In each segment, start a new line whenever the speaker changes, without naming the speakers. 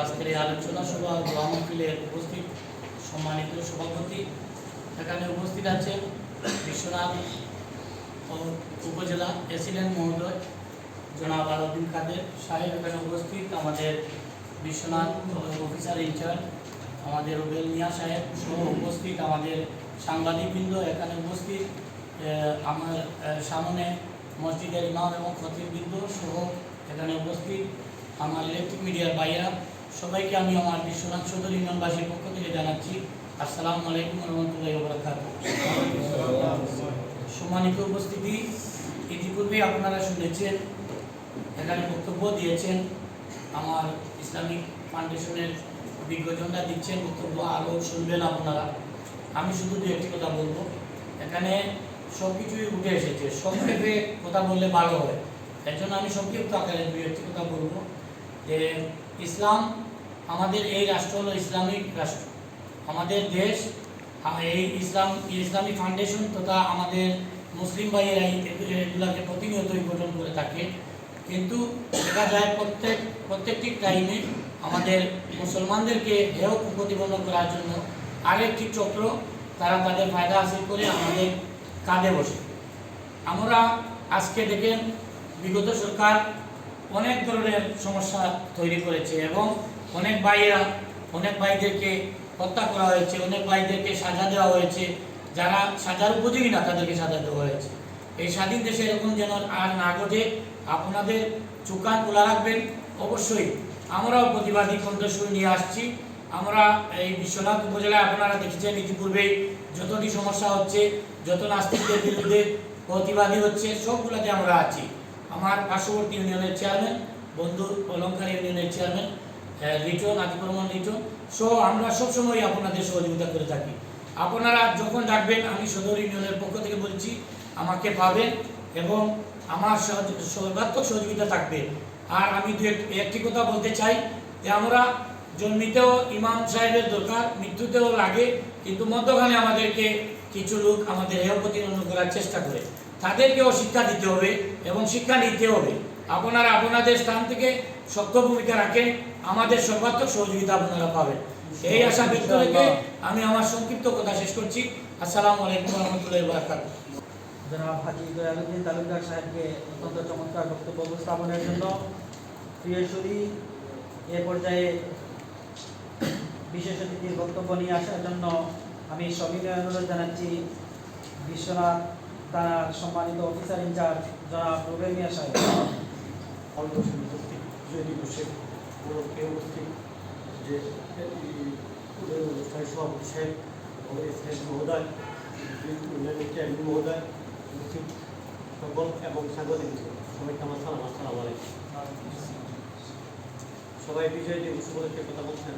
আজকের এই আলোচনা সভা দোয়া মাহফিলের উপস্থিত সম্মানিত সভাপতি, এখানে উপস্থিত আছেন বিশ্বনাথ উপজেলা প্রেসিডেন্ট মহোদয় জনাব আলাউদ্দিন কাদের সাহেব, এখানে উপস্থিত আমাদের বিশ্বনাথ অফিসার ইনচার্জ আমাদের রুবেল মিয়া সাহেব সহ উপস্থিত আমাদের সাংবাদিকবৃন্দ, এখানে উপস্থিত আমার সামনে মসজিদের ইমাম এবং খতিববৃন্দ সহ এখানে উপস্থিত আমার ইলেকট্রিক মিডিয়ার ভাইয়েরা, সবাইকে আমি আমার বিশ্বনাথ সদর ইউনিয়নবাসীর পক্ষ থেকে জানাচ্ছি আসসালামু আলাইকুম রহমতুল্লাহি ওয়া বারাকাতুহু। সম্মানিত উপস্থিতি, ইতিপূর্বে আপনারা শুনেছেন, এখানে বক্তব্য দিয়েছেন, আমার ইসলামিক ফাউন্ডেশনের বিজ্ঞজনরা দিচ্ছেন বক্তব্য, আরও শুনবেন আপনারা। আমি শুধু দু একটি কথা বলবো, এখানে সব কিছুই উঠে এসেছে, সংক্ষেপে কথা বললে ভালো হয়, এর জন্য আমি সংক্ষিপ্ত আকারে দু একটি কথা বলবো যে ইসলাম, আমাদের এই রাষ্ট্র হলো ইসলামিক রাষ্ট্র, আমাদের দেশ এই ইসলামিক ফাউন্ডেশন তথা আমাদের মুসলিম ভাইয়েরা এগুলাকে প্রতিনিয়তই গঠন করে থাকে, কিন্তু দেখা যায় প্রত্যেকটি টাইমে আমাদের মুসলমানদেরকে হেয় প্রতিবন্ধ করার জন্য আরেকটি চক্র তারা তাদের ফায়দা হাসিল করে আমাদের কাঁধে বসে। আমরা আজকে দেখেন বিগত সরকার অনেক ধরনের সমস্যা তৈরি করেছে এবং অনেক ভাইদেরকে হত্যা করা হয়েছে, অনেক ভাইদেরকে সাজা দেওয়া হয়েছে, যারা সাজার উপযোগী না তাদেরকে সাজা দেওয়া হয়েছে। এই স্বাধীন দেশে এরকম যেন আর না ঘটে আপনাদের চোখ কান খোলা রাখবেন। অবশ্যই আমরাও প্রতিবাদী কণ্ঠস্বর নিয়ে আসছি। আমরা এই বিশ্বনাথ উপজেলায় আপনারা দেখেছেন ইতিপূর্বেই যতটি সমস্যা হচ্ছে, যত নাস্তিকদের বিরুদ্ধে প্রতিবাদী হচ্ছে, সবগুলোতে আমরা আছি। আমার পার্শ্ববর্তী ইউনিয়নের চেয়ারম্যান, বন্ধু অলঙ্কার ইউনিয়নের চেয়ারম্যান লিটন, আতিকুর রহমান লিটন সহ আমরা সবসময় আপনাদের সহযোগিতা করে থাকি। আপনারা যখন ডাকবেন, আমি সদর ইউনিয়নের পক্ষ থেকে বলছি, আমাকে পাবেন এবং আমার সর্বাত্মক সহযোগিতা থাকবে। আর আমি একটি কথা বলতে চাই যে আমরা জন্মিতেও ইমাম সাহেবের দরকার, মৃত্যুতেও লাগে, কিন্তু মধ্যখানে আমাদেরকে কিছু লোক আমাদের হেয় প্রতিপন্ন করার চেষ্টা করে, তাদেরকেও শিক্ষা দিতে হবে এবং শিক্ষা নিতে হবে। আপনারা আপনাদের স্থান থেকে শক্ত ভূমিকা রাখেন, আমাদের সর্বাত্মক সহযোগিতা আপনারা পাবেন। এই আশা ব্যক্ত রেখে আমি আমার সংক্ষিপ্ত কথা শেষ করছি। আসসালামু আলাইকুম রহমতুল্লাহি ওয়া বারাকাতুহু।
জনাব হাজী দয়ালুদ্দিন তালুকদার সাহেবকে অত্যন্ত চমৎকার বক্তব্য উপস্থাপনের জন্য প্রিয়সুরী এ পর্যায়ে বিশেষ অতিথির বক্তব্য নিয়ে আসার জন্য আমি সবিনয় অনুরোধ জানাচ্ছি বিশ্বনাথ থানার সম্মানিত অফিসার ইনচার্জ জনাব রুবেল মিয়া সাহেব।
যে অনুষ্ঠানের সভাপতি সাহেব মহোদয়, মহোদয়, সকল এবং সাংবাদিক সবাইকে আমার সালাম, আসসালামু আলাইকুম। সবাই বিজয় দিবস উপলক্ষে কথা বলছেন,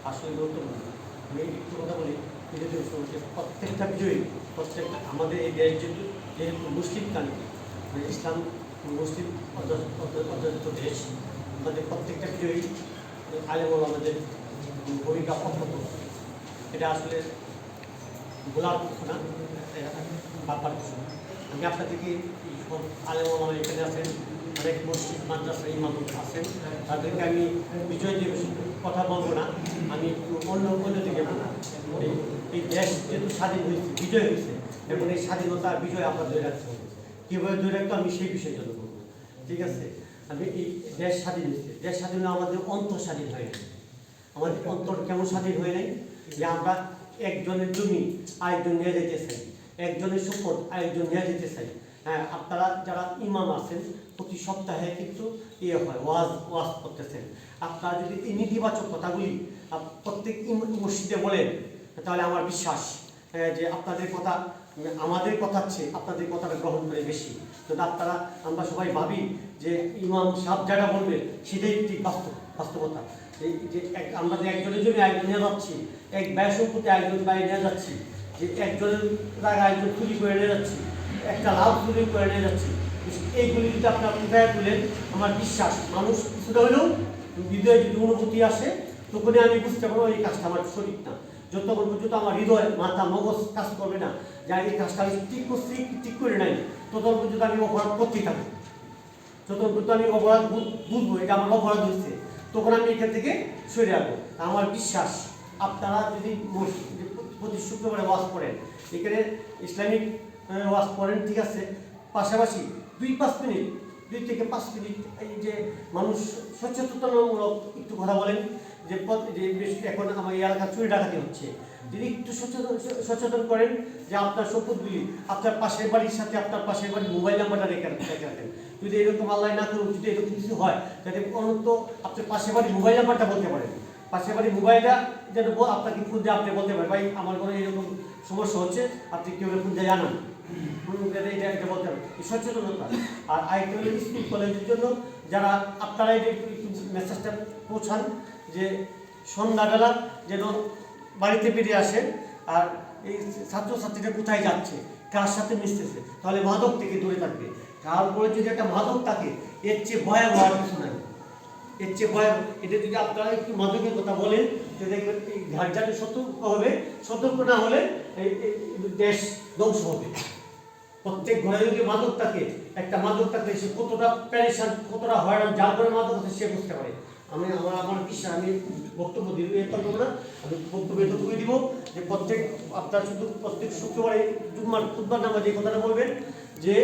আসলে গুরুত্বপূর্ণ। আমি একটু কথা বলি, বিজয় দিবস উপলক্ষে প্রত্যেকটা বিজয়ী, প্রত্যেকটা আমাদের এই দেশ যেহেতু মুসলিম কান্ট্রি, মানে ইসলাম মুসলিম অধ্যুষিত দেশ, আমাদের প্রত্যেকটা বিজয়ী আলেম ওলামাদের ভূমিকা অত্যন্ত, এটা আসলে গোলার কিছু না, ব্যাপার কিছু না। আমি আপনাদেরকে আলেম ওলামা এখানে আছেন, অনেক মসজিদ মাদ্রাসা ইমাম আছেন, তাদেরকে আমি বিজয় দিবস কথা বলবো না, আমি অন্য দিকে বলবো। এই দেশ যেহেতু স্বাধীন হয়েছে, বিজয় হয়েছে, এবং এই স্বাধীনতার বিজয় আমরা ধরে রাখতে হবে। কীভাবে ধরে রাখতে আমি সেই বিষয়ের জন্য বলবো, ঠিক আছে? আমি এই দেশ স্বাধীন হয়েছে, দেশ স্বাধীন হলে আমাদের অন্তর স্বাধীন হয় নাই। আমাদের অন্তর কেমন স্বাধীন হয় নাই? যে আমরা একজনের জমি আরেকজন নিয়ে যেতে চাই, একজনের সম্পদ আরেকজন নিয়ে যেতে চাই। হ্যাঁ, আপনারা যারা ইমাম আছেন প্রতি সপ্তাহে কিন্তু হয় ওয়াজ করতেছেন। আপনারা যদি এই নেতিবাচক কথাগুলি প্রত্যেক মসজিদে বলেন, তাহলে আমার বিশ্বাস যে আপনাদের কথা আমাদের কথার চেয়ে আপনাদের কথাটা গ্রহণ করে বেশি। যদি আপনারা আমরা সবাই ভাবি যে ইমাম সাহেব যারা বলবে সেটাই ঠিক বাস্তবতা। এই যে আমরা যে একজনের জন্য একজন নিয়ে যাচ্ছি, এক ব্যয় সম্পত্তি একজন বাইরে নিয়ে যাচ্ছি, যে একজনের জায়গায় একজন চুরি করে নিয়ে যাচ্ছি, একটা লাভ চুরি করে নিয়ে যাচ্ছি, এইগুলি যদি আপনার কোথায় তুলেন, আমার বিশ্বাস মানুষ কিছুটা হলেও হৃদয়ে যদি অনুভূতি আসে, তখনই আমি বুঝতে পারবো এই কাজটা আমার সঠিক না। যতক্ষণ পর্যন্ত আমার হৃদয় মাথা মগজ কাজ করবে না যে এই কাজটা আমি ঠিক করছি ঠিক করে নাই, ততক্ষণ পর্যন্ত আমি অপরাধ করতেই থাকবো। যতক্ষণ পর্যন্ত আমি অপরাধ বুঝবো এটা আমার অপরাধ হচ্ছে, তখন আমি এখান থেকে সরে আসবো। আমার বিশ্বাস আপনারা যদি প্রতি শুক্রবারে ওয়াজ করেন, এখানে ইসলামিক ওয়াজ করেন, ঠিক আছে, পাশাপাশি 2-5 মিনিট 2 থেকে 5 মিনিট এই যে মানুষ সচেতনতামূলক একটু কথা বলেন যে এখন আমার এই এলাকা চুরি ডাকাতি হচ্ছে, যদি একটু সচেতন করেন যে আপনার সম্পদগুলি আপনার পাশের বাড়ির সাথে আপনার পাশের বাড়ির মোবাইল নাম্বারটা রেখে রাখেন। যদি এরকম আল্লাহ না করুন, যদি এরকম কিছু হয় যাতে অনন্ত আপনার পাশের বাড়ির মোবাইল নাম্বারটা বলতে পারেন, পাশের বাড়ির মোবাইলটা যেন আপনাকে ফোন দিয়ে আপনি বলতে পারেন, ভাই আমার কোনো এরকম সমস্যা হচ্ছে, আপনি কেউ ফোন দিয়ে জানান, এটা বলতে হবে, এই সচেতনতা। আর আরেকটা হলো স্কুল কলেজের জন্য যারা আপনারা এটা একটু মেসেজটা পৌঁছান যে সন্ধ্যাবেলা যেন বাড়িতে বেরিয়ে আসেন, আর এই ছাত্রছাত্রীরা কোথায় যাচ্ছে, কার সাথে মিশতেছে, তাহলে মাদক থেকে দূরে থাকবে। তারপরে যদি একটা মাদক থাকে, এর চেয়ে ভয়াবহ আর কিছু নাই, এর চেয়ে ভয়াবহ। এটা যদি আপনারা একটু মাদকের কথা বলেন, যে দেখবেন এই গার্জিয়ান সতর্ক হবে, সতর্ক না হলে এই দেশ ধ্বংস হবে। প্রত্যেক ঘরে যদি মাদক থাকে, একটা মাদক থাকে, সে কতটা প্যারেশান, কতটা হয়রান, যার ঘরে মাদক আছে সে বুঝতে পারে। আমার বিশ্বাস, আমি বক্তব্য দিব না, আমি বক্তব্য এতটুকুই দিব যে আপনার শুধু প্রত্যেক শুক্রবারে জুম্মার খুতবার নামাজে এই কথাটা বলবেন যে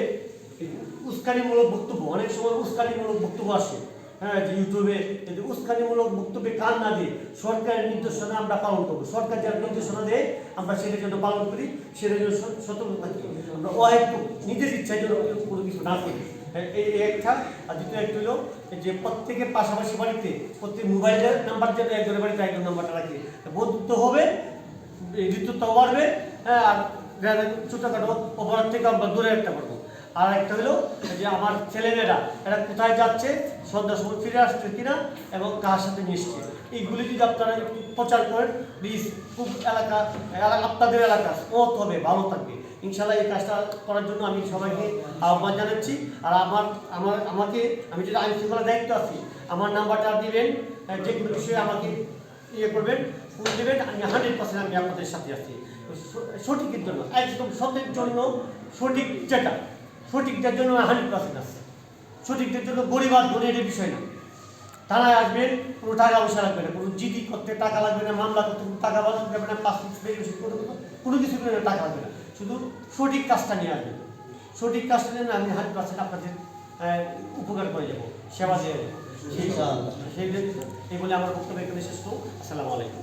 উস্কানিমূলক বক্তব্য, অনেক সময় উস্কানিমূলক বক্তব্য আসে, হ্যাঁ, যে ইউটিউবে, যদি উস্কানিমূলক বক্তব্যে কান না দিয়ে সরকারের নির্দেশনা আমরা পালন করবো, সরকার যারা নির্দেশনা দেয় আমরা সেটার জন্য পালন করি, সেটার জন্য সতর্ক থাকি, আমরা অহেতুক নিজের ইচ্ছায় জন্য কোনো কিছু না করি। এই একটা। আর দ্বিতীয় একটা হলো যে প্রত্যেকের পাশাপাশি বাড়িতে প্রত্যেক মোবাইলের নাম্বার যেন একজনের বাড়িতে একজন নাম্বারটা রাখি, বন্ধুত্ব হবে, ঋতুত্বও বাড়বে, হ্যাঁ, আর ছোটোখাটো অপরাধ থেকে আমরা দূরে রাখতে পারবো। আর একটা হলো যে আমার ছেলেমেয়েরা এরা কোথায় যাচ্ছে, সন্ধ্যার সময় ফিরে আসছে কিনা এবং কার সাথে মিশছে, এইগুলি যদি আপনারা একটু প্রচার করেন, প্লিজ খুব আপনাদের এলাকা স্মত হবে, ভালো থাকবে ইনশাল্লাহ। এই কাজটা করার জন্য আমি সবাইকে আহ্বান জানাচ্ছি। আর আমাকে আমি যদি আইন শৃঙ্খলা দায়িত্ব আছি, আমার নাম্বারটা দিবেন, যে কোনো বিষয়ে আমাকে করবেন, ফোন দেবেন, আমি 100% আমি আপনাদের সাথে আছি সঠিকের জন্য, একদম সতের জন্য, সঠিকটার জন্য 100% আছে, সঠিকদের জন্য গরিব আর ধনীর বিষয় না। থানায় আসবেন, কোনো টাকা পয়সা লাগবে না, কোনো জিডি করতে টাকা লাগবে না, মামলা করতে টাকা লাগবে না, পাসপোর্ট কোনো কিছু টাকা লাগবে না, শুধু সঠিক কাজটা নিয়ে আসবেন। সঠিক কাজটা নিয়ে আমি 100% আপনাদের উপকার করে যাবো, সেবা দিয়ে যাবো। সেই বলে আমার বক্তব্য এখানে শেষ করব। আসসালামু আলাইকুম।